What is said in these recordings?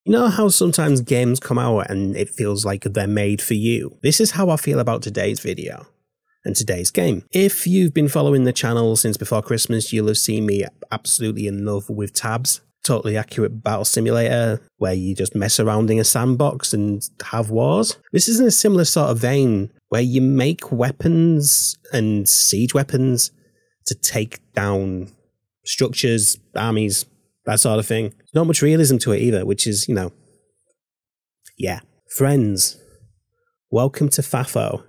You know how sometimes games come out and it feels like they're made for you? This is how I feel about today's video and today's game. If you've been following the channel since before Christmas, you'll have seen me absolutely in love with Tabs. Totally accurate battle simulator where you just mess around in a sandbox and have wars. This is in a similar sort of vein where you make weapons and siege weapons to take down structures, armies, that sort of thing. Not much realism to it either, which is, you know, yeah. Friends, welcome to FAFO,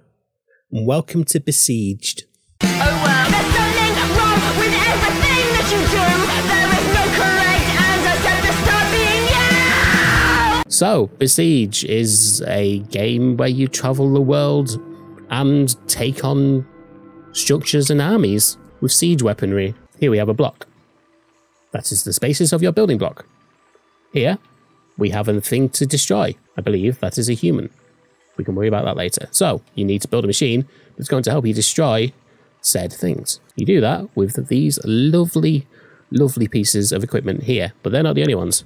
and welcome to Besieged. Oh well, there's something wrong with everything that you do. There is no correct answer, just stop being you! So, Besiege is a game where you travel the world and take on structures and armies with siege weaponry. Here we have a block. That is the spaces of your building block. Here, we have a thing to destroy. I believe that is a human. We can worry about that later. So, you need to build a machine that's going to help you destroy said things. You do that with these lovely, lovely pieces of equipment here, but they're not the only ones.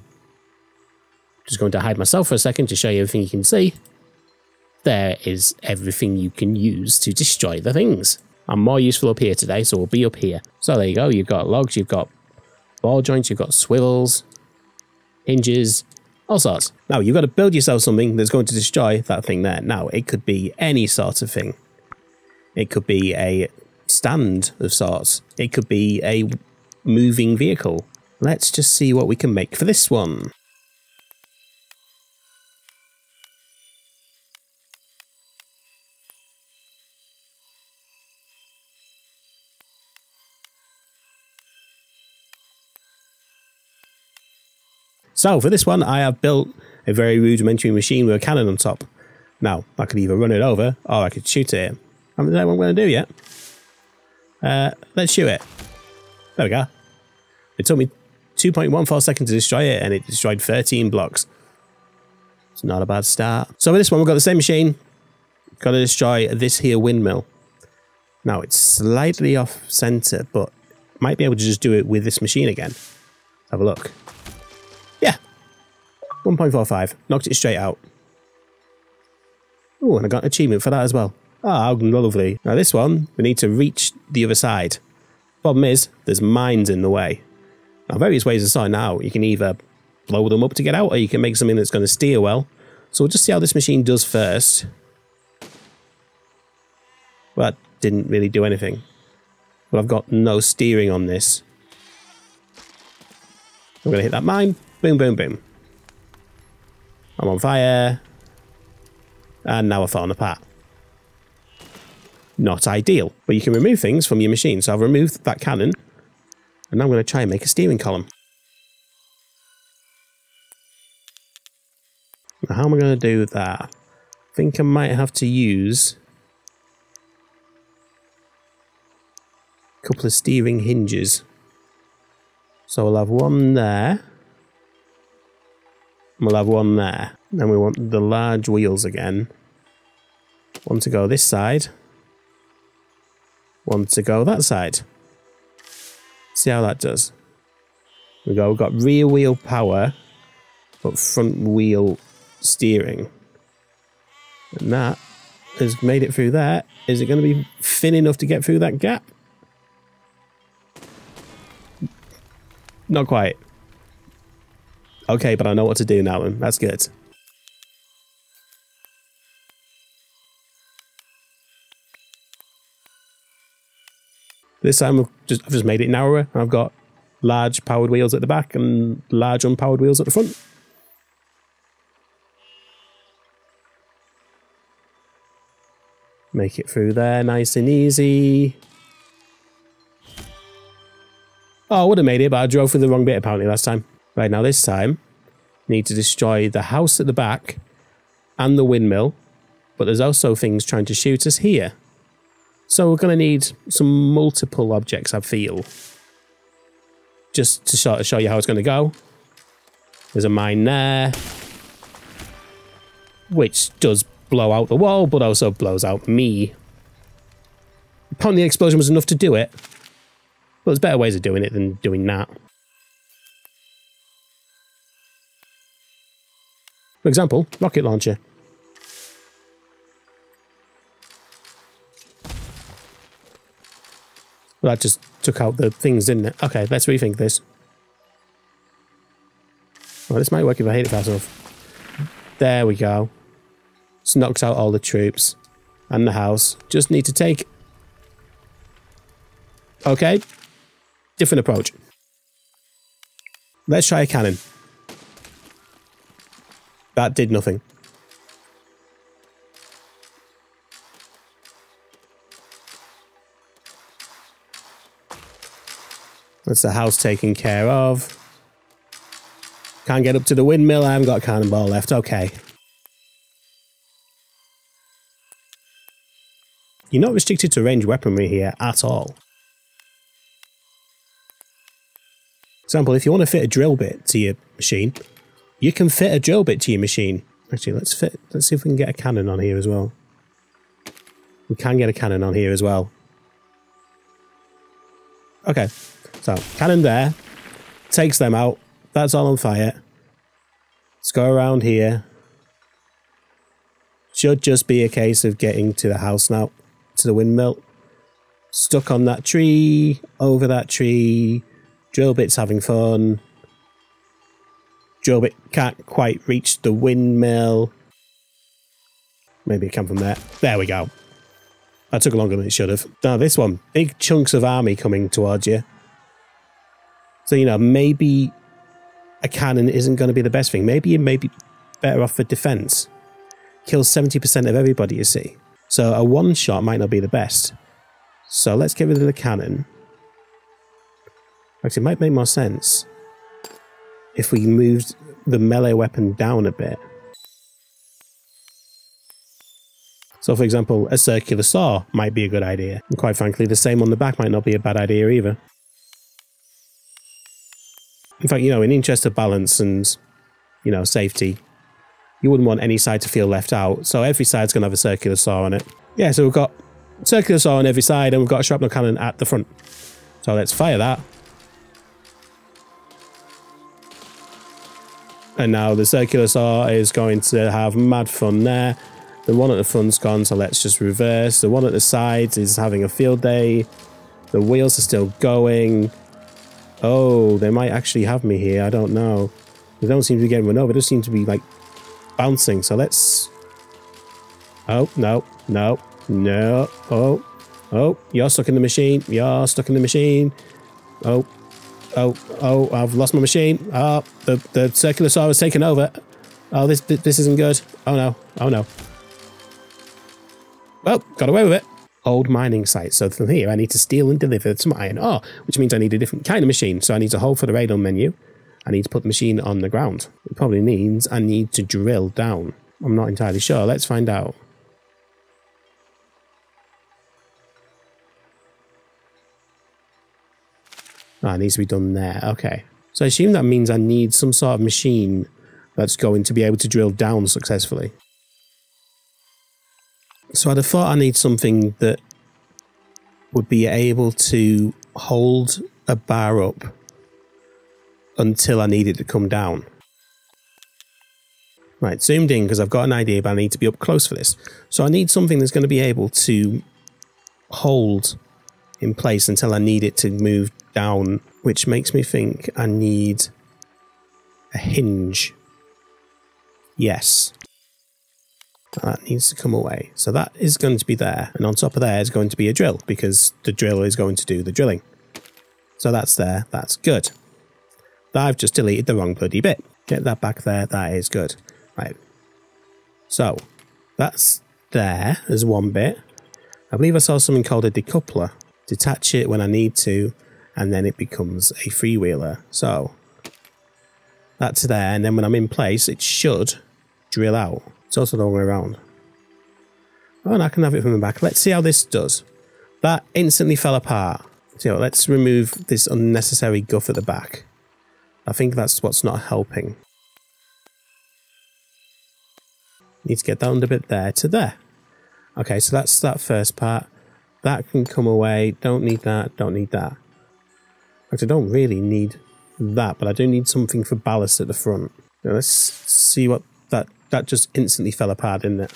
Just going to hide myself for a second to show you everything you can see. There is everything you can use to destroy the things. I'm more useful up here today, so we'll be up here. So there you go, you've got logs, you've got ball joints, you've got swivels, hinges, all sorts. Now, you've got to build yourself something that's going to destroy that thing there. Now, it could be any sort of thing. It could be a stand of sorts. It could be a moving vehicle. Let's just see what we can make for this one. So for this one, I have built a very rudimentary machine with a cannon on top. Now, I could either run it over or I could shoot it. I haven't decided what I'm going to do yet. Let's shoot it. There we go. It took me 2.14 seconds to destroy it, and it destroyed 13 blocks. It's not a bad start. So for this one, we've got the same machine. Got to destroy this here windmill. Now, it's slightly off center, but might be able to just do it with this machine again. Have a look. Yeah, 1.45, knocked it straight out. Oh, and I got an achievement for that as well. Ah, lovely. Now this one, we need to reach the other side. Problem is, there's mines in the way. Now various ways of sorting out. You can either blow them up to get out, or you can make something that's going to steer well. So we'll just see how this machine does first. Well, that didn't really do anything. But I've got no steering on this. I'm going to hit that mine. Boom, boom, boom. I'm on fire. And now I've fallen apart. Not ideal. But you can remove things from your machine. So I've removed that cannon. And now I'm going to try and make a steering column. Now how am I going to do that? I think I might have to use a couple of steering hinges. So we'll have one there. We'll have one there. Then we want the large wheels again. One to go this side. One to go that side. See how that does. We've got rear wheel power, but front wheel steering. And that has made it through there. Is it going to be thin enough to get through that gap? Not quite. Okay, but I know what to do now, and that's good. This time I've just made it narrower. I've got large powered wheels at the back and large unpowered wheels at the front. Make it through there nice and easy. Oh, I would have made it, but I drove through the wrong bit apparently last time. Right, now this time, need to destroy the house at the back and the windmill, but there's also things trying to shoot us here. So we're going to need some multiple objects, I feel. Just to sort of show you how it's going to go. There's a mine there, which does blow out the wall, but also blows out me. Apparently the explosion was enough to do it, but there's better ways of doing it than doing that. For example, rocket launcher. Well, that just took out the things, didn't it? Okay, let's rethink this. Well, this might work if I hit it fast enough. There we go. It's knocked out all the troops and the house. Just need to take... Okay. Different approach. Let's try a cannon. That did nothing. That's the house taken care of. Can't get up to the windmill. I haven't got a cannonball left. Okay. You're not restricted to ranged weaponry here at all. For example, if you want to fit a drill bit to your machine, you can fit a drill bit to your machine. Actually, let's see if we can get a cannon on here as well. We can get a cannon on here as well. Okay. So, cannon there. Takes them out. That's all on fire. Let's go around here. Should just be a case of getting to the house now. To the windmill. Stuck on that tree. Over that tree. Drill bit's having fun. Drill bit can't quite reach the windmill. Maybe it can from there. There we go. That took longer than it should have. Now this one. Big chunks of army coming towards you. So, you know, maybe a cannon isn't going to be the best thing. Maybe you may be better off for defense. Kills 70% of everybody, you see. So a one shot might not be the best. So let's get rid of the cannon. Actually, it might make more sense if we moved the melee weapon down a bit. So, for example, a circular saw might be a good idea. And quite frankly, the same on the back might not be a bad idea either. In fact, you know, in interest of balance and, you know, safety, you wouldn't want any side to feel left out. So every side's going to have a circular saw on it. Yeah, so we've got a circular saw on every side and we've got a shrapnel cannon at the front. So let's fire that. And now the circular saw is going to have mad fun there. The one at the front's gone, so let's just reverse. The one at the sides is having a field day. The wheels are still going. Oh, they might actually have me here. I don't know. They don't seem to be getting run over. They just seem to be, like, bouncing. So let's... Oh, no, no, no. Oh, oh, you're stuck in the machine. You're stuck in the machine. Oh, oh, oh, I've lost my machine. Oh, the circular saw has taken over. Oh, this isn't good. Oh, no. Oh, no. Well, got away with it. Old mining site. So from here, I need to steal and deliver some iron ore, which means I need a different kind of machine. So I need to hold for the radar menu. I need to put the machine on the ground. It probably means I need to drill down. I'm not entirely sure. Let's find out. Ah, it needs to be done there. Okay. So I assume that means I need some sort of machine that's going to be able to drill down successfully. So I'd have thought I need something that would be able to hold a bar up until I need it to come down. Right, zoomed in because I've got an idea, but I need to be up close for this. So I need something that's going to be able to hold in place until I need it to move down, which makes me think I need a hinge. Yes. That needs to come away. So that is going to be there. And on top of there is going to be a drill, because the drill is going to do the drilling. So that's there. That's good. I've just deleted the wrong bloody bit. Get that back there. That is good. Right. So that's there as one bit. I believe I saw something called a decoupler. Detach it when I need to, and then it becomes a freewheeler. So that's there. And then when I'm in place, it should drill out. It's also the wrong way around. Oh, and I can have it from the back. Let's see how this does. That instantly fell apart. So let's remove this unnecessary guff at the back. I think that's what's not helping. Need to get that under bit there to there. Okay, so that's that first part. That can come away. Don't need that. Don't need that. Actually, I don't really need that, but I do need something for ballast at the front. Now let's see what That just instantly fell apart, didn't it?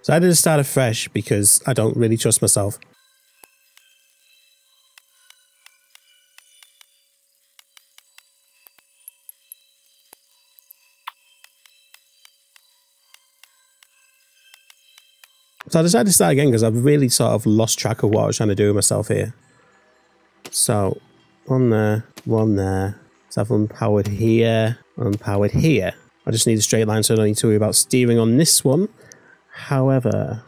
So I did start afresh because I don't really trust myself. So I decided to start again because I've really sort of lost track of what I was trying to do with myself here. So, one there. Let's have unpowered here, unpowered here. I just need a straight line so I don't need to worry about steering on this one. However,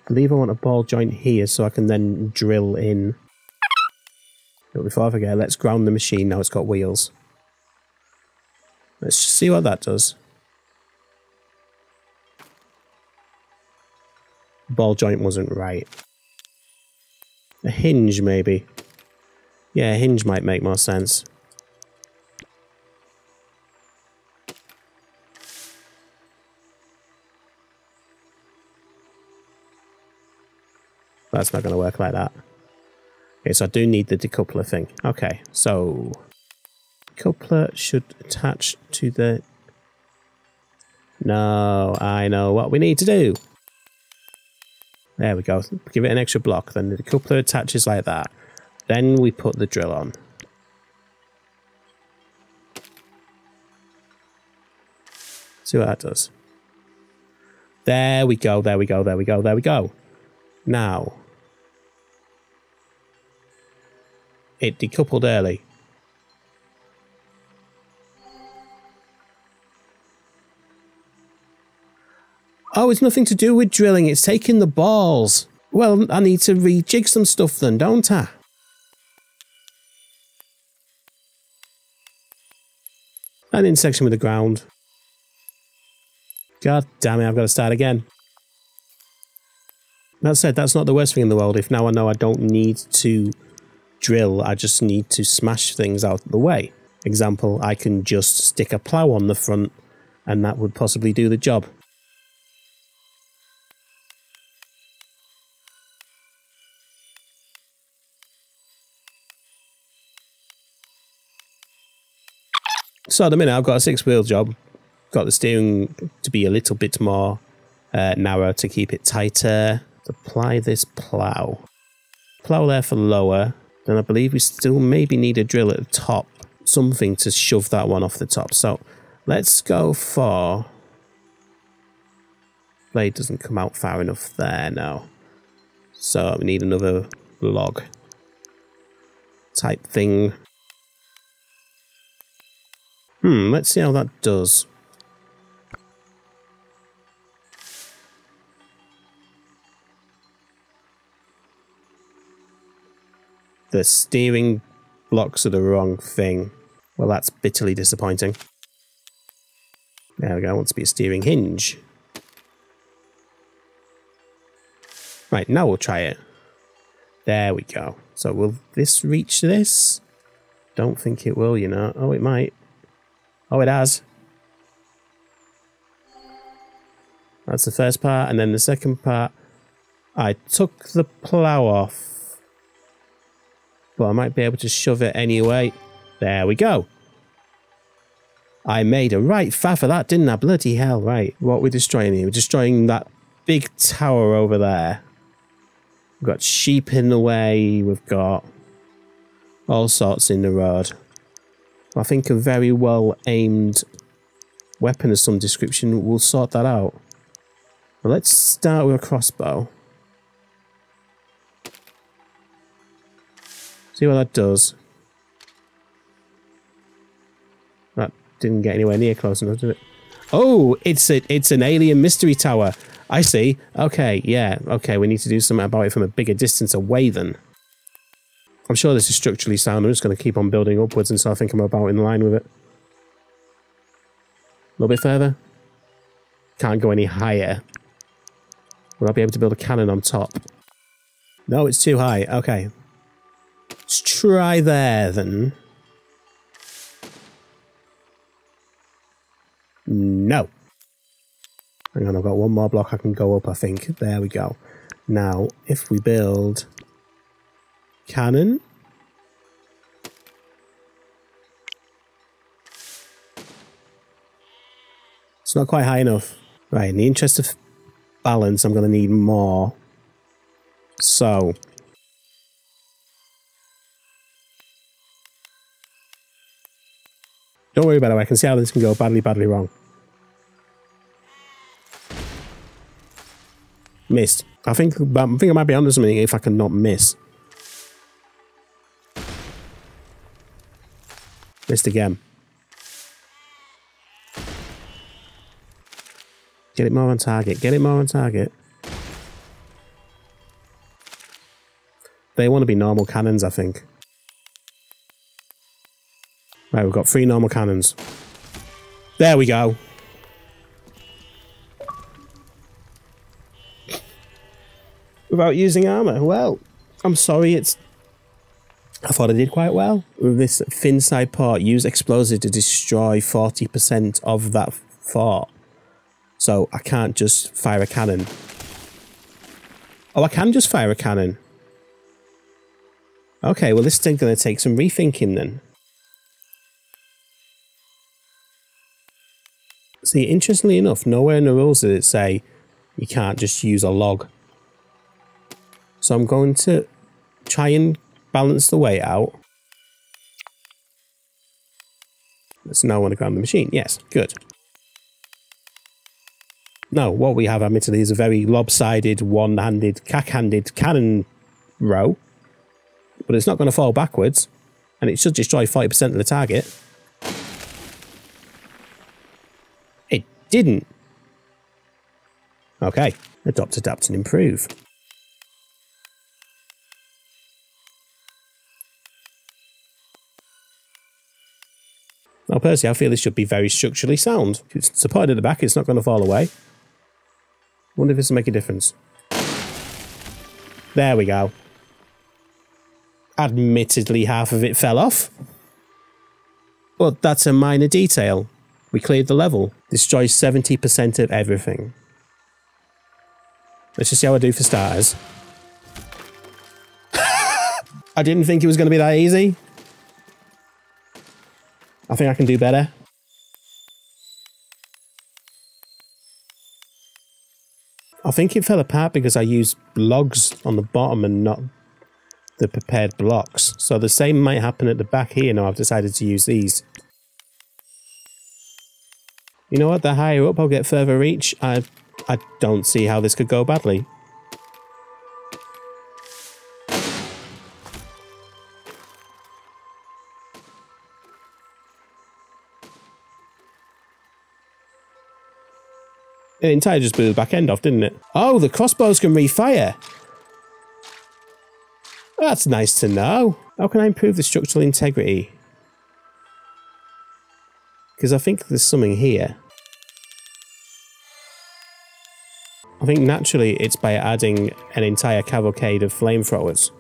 I believe I want a ball joint here so I can then drill in. But before I forget, let's ground the machine now it's got wheels. Let's just see what that does. Ball joint wasn't right. A hinge, maybe. Yeah, a hinge might make more sense. That's not going to work like that. Okay, so I do need the decoupler thing. Okay, so decoupler should attach to the... No, I know what we need to do. There we go. Give it an extra block. Then the decoupler attaches like that. Then we put the drill on. See what that does. There we go, there we go, there we go, there we go. Now, it decoupled early. Oh, it's nothing to do with drilling, it's taking the balls. Well, I need to rejig some stuff then, don't I? And intersection with the ground. God damn it, I've got to start again. That said, that's not the worst thing in the world. If now I know I don't need to drill, I just need to smash things out of the way. Example, I can just stick a plough on the front and that would possibly do the job. So at the minute I've got a 6-wheel job, got the steering to be a little bit more narrow to keep it tighter. Apply this plough. Plough there for lower, then I believe we still maybe need a drill at the top, something to shove that one off the top. So let's go for... Blade doesn't come out far enough there now. So we need another log type thing. Let's see how that does. The steering blocks are the wrong thing. Well, that's bitterly disappointing. There we go, I want to be a steering hinge. Right, now we'll try it. There we go. So will this reach this? Don't think it will, you know. Oh, it might. Oh, it has. That's the first part, and then the second part, I took the plough off, but I might be able to shove it anyway. There we go. I made a right faff of that, didn't I? Bloody hell, right. What are we destroying here? We're destroying that big tower over there. We've got sheep in the way, we've got all sorts in the road. I think a very well aimed weapon of some description will sort that out. Well, let's start with a crossbow. See what that does. That didn't get anywhere near close enough, did it? Oh, it's an alien mystery tower. I see. Okay, yeah. Okay, we need to do something about it from a bigger distance away then. I'm sure this is structurally sound. I'm just going to keep on building upwards until I think I'm about in line with it. A little bit further. Can't go any higher. Will I be able to build a cannon on top? No, it's too high. Okay. Let's try there then. No. Hang on, I've got one more block I can go up, I think. There we go. Now, if we build cannon. It's not quite high enough. Right, in the interest of balance, I'm going to need more. So. Don't worry about it, I can see how this can go badly, badly wrong. Missed. I think I might be onto something if I can not miss. Missed again. Get it more on target. Get it more on target. They want to be normal cannons, I think. Right, we've got 3 normal cannons. There we go. Without using armor. Well, I'm sorry, I thought I did quite well. With this thin side port, use explosive to destroy 40% of that fort. So I can't just fire a cannon. Oh, I can just fire a cannon. Okay, well this is going to take some rethinking then. See, interestingly enough, nowhere in the rules did it say you can't just use a log. So I'm going to try and balance the weight out. Let's now want to ground the machine. Yes, good. No, what we have admittedly is a very lopsided, one-handed, cack-handed cannon row. But it's not going to fall backwards. And it should destroy 40% of the target. It didn't. Okay. Adopt, adapt, and improve. Now, personally, I feel this should be very structurally sound. If it's supported at the back, it's not going to fall away. Wonder if this will make a difference. There we go. Admittedly, half of it fell off. But that's a minor detail. We cleared the level. Destroys 70% of everything. Let's just see how I do for starters. I didn't think it was going to be that easy. I think I can do better. I think it fell apart because I used logs on the bottom and not the prepared blocks. So the same might happen at the back here. Now I've decided to use these. You know what? The higher up I'll get further reach. I don't see how this could go badly. It entirely just blew the back end off, didn't it? Oh, the crossbows can refire. That's nice to know. How can I improve the structural integrity? Because I think there's something here. I think naturally it's by adding an entire cavalcade of flamethrowers.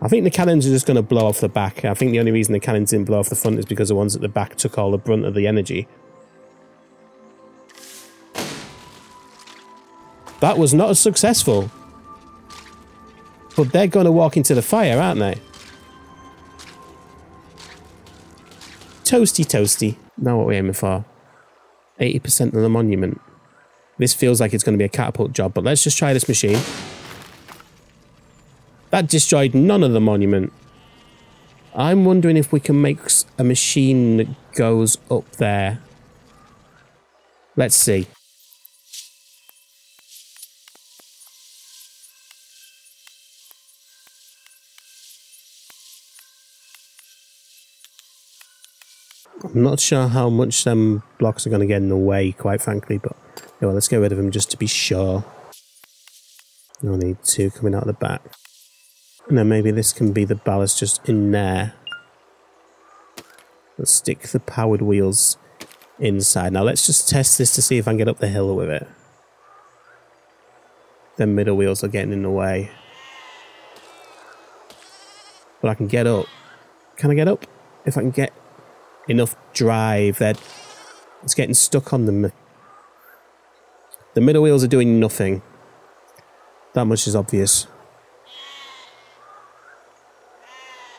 I think the cannons are just going to blow off the back. I think the only reason the cannons didn't blow off the front is because the ones at the back took all the brunt of the energy. That was not as successful. But they're going to walk into the fire, aren't they? Toasty, toasty. Now what are we aiming for? 80% of the monument. This feels like it's going to be a catapult job, but let's just try this machine. That destroyed none of the monument. I'm wondering if we can make a machine that goes up there. Let's see. I'm not sure how much them blocks are going to get in the way, quite frankly, but yeah, well, let's get rid of them just to be sure. We'll need 2 coming out of the back. And then maybe this can be the ballast just in there. Let's stick the powered wheels inside. Now let's just test this to see if I can get up the hill with it. The middle wheels are getting in the way. But I can get up. Can I get up? If I can get enough drive, that it's getting stuck on them. The middle wheels are doing nothing. That much is obvious.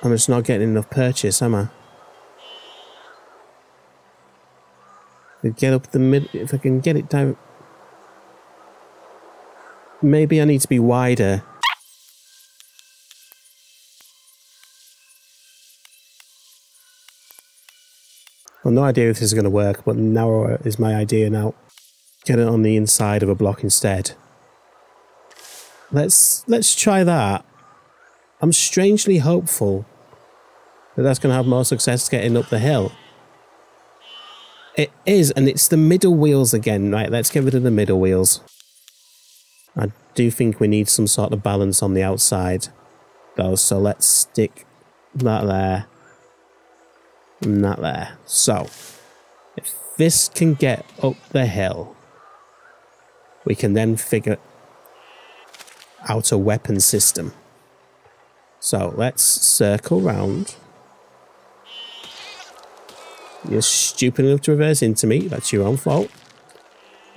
I'm just not getting enough purchase, am I? Get up the mid. If I can get it down. Maybe I need to be wider. Well, no idea if this is going to work, but narrower is my idea now. Get it on the inside of a block instead. Let's try that. I'm strangely hopeful that that's going to have more success getting up the hill. It is, and it's the middle wheels again. Right, let's get rid of the middle wheels. I do think we need some sort of balance on the outside, though, so let's stick that there and that there. So, if this can get up the hill, we can then figure out a weapon system. So, let's circle round. You're stupid enough to reverse into me. That's your own fault.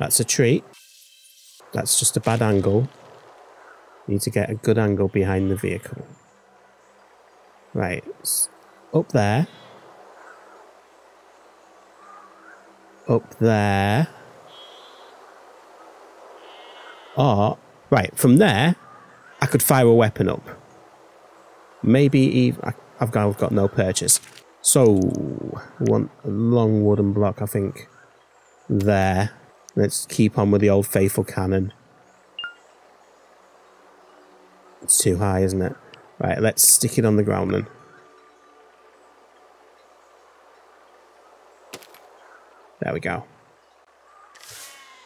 That's a treat. That's just a bad angle. Need to get a good angle behind the vehicle. Right. Up there. Up there. Or, right, from there, I could fire a weapon up. Maybe even... I've got no purchase. So, we want a long wooden block, I think. There. Let's keep on with the old FAFO cannon. It's too high, isn't it? Right, let's stick it on the ground then. There we go.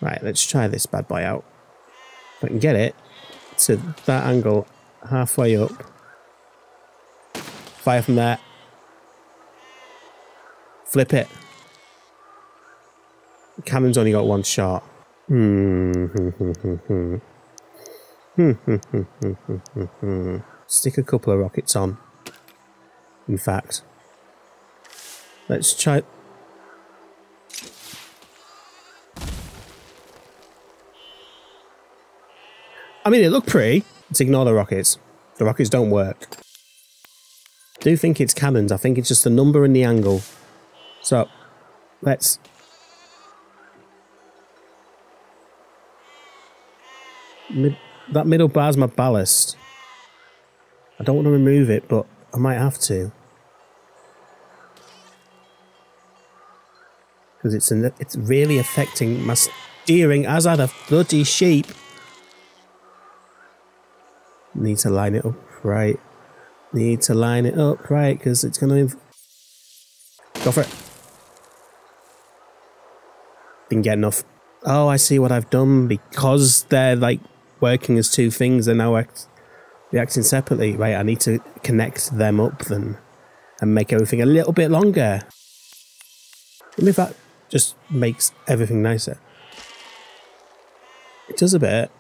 Right, let's try this bad boy out. If I can get it to that angle halfway up. Fire from there. Flip it. The cannon's only got one shot. Stick a couple of rockets on. In fact. Let's try... I mean, it looked pretty. Let's ignore the rockets. The rockets don't work. I do think it's cannons. I think it's just the number and the angle. So, let's... that middle bar's my ballast. I don't want to remove it, but I might have to. Because it's really affecting my steering as I'd a bloody sheep. Need to line it up right. Need to line it up right, because it's going to... Go for it. Didn't get enough. Oh, I see what I've done. Because they're like working as two things, they're now reacting separately. Right, I need to connect them up then and make everything a little bit longer. I mean, if that just makes everything nicer. It does a bit.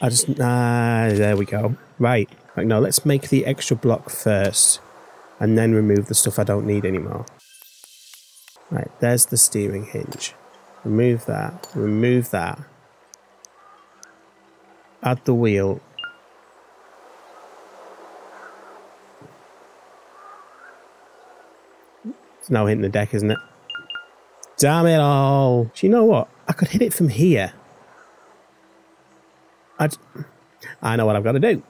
I just... there we go. Right. Right, no, let's make the extra block first. And then remove the stuff I don't need anymore. Right, there's the steering hinge. Remove that. Remove that. Add the wheel. It's now hitting the deck, isn't it? Damn it all! Do you know what? I could hit it from here. I know what I've got to do.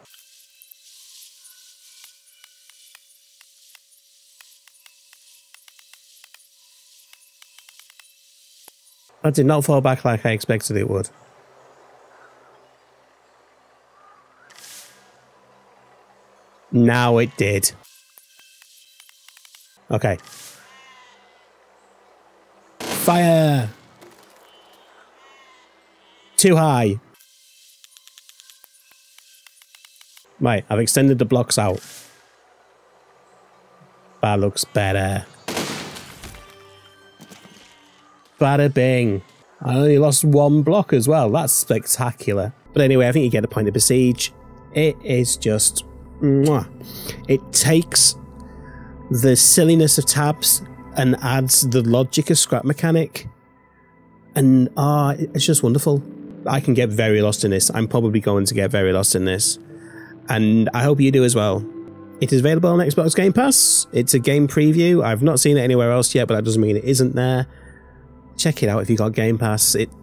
That did not fall back like I expected it would. Now it did. Okay. Fire! Too high. Right, I've extended the blocks out. That looks better. Bada bing. I only lost one block as well. That's spectacular. But anyway, I think you get the point of Besiege. It is just... mwah. It takes the silliness of tabs and adds the logic of scrap mechanic. And it's just wonderful. I can get very lost in this. I'm probably going to get very lost in this. And I hope you do as well. It is available on Xbox Game Pass. It's a game preview. I've not seen it anywhere else yet, but that doesn't mean it isn't there. Check it out if you've got Game Pass. It's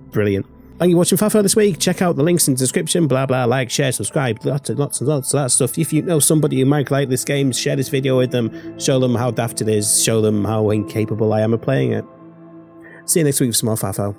brilliant. Thank you for watching FAFO this week. Check out the links in the description. Blah, blah, like, share, subscribe. Lots and lots of that stuff. If you know somebody who might like this game, share this video with them. Show them how daft it is. Show them how incapable I am of playing it. See you next week for some more FAFO.